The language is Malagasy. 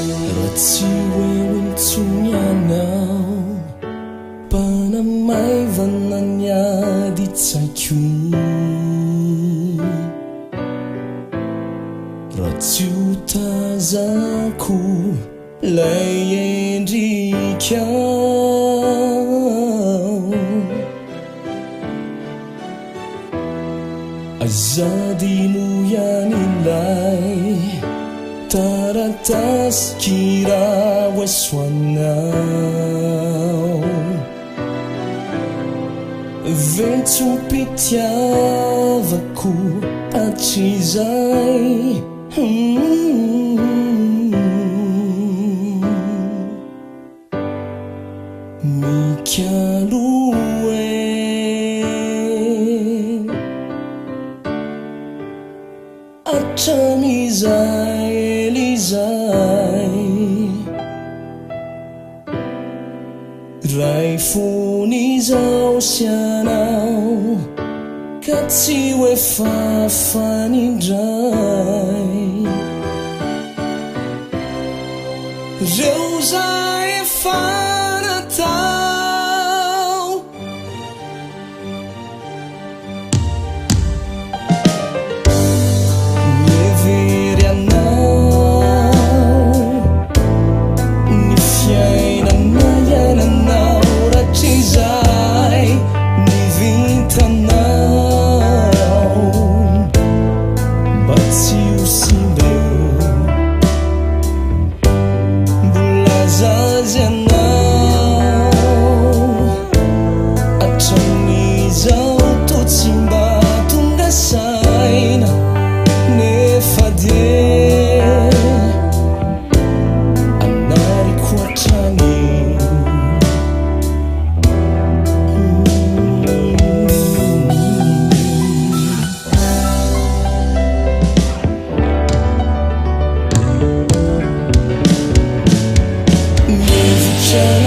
raha tsy hoe olontsony anao mpanamaivana ny ady tsaiko raha tsy ho tazako lay endrikao azadino ihany ilay taratasy kiraho asoanao ventsopitiavako hatrizay mikaloe atramizay elizay ray fonizao sianao ka tsy hoe fafanindray reo zay fanatao mihevery anao ny fiainana iananao ratrizay ny vintanao mba tsy ho simbeo mbola zazy anao atramizao totsy mba tonga saina nefa die anariko hatrany mievitra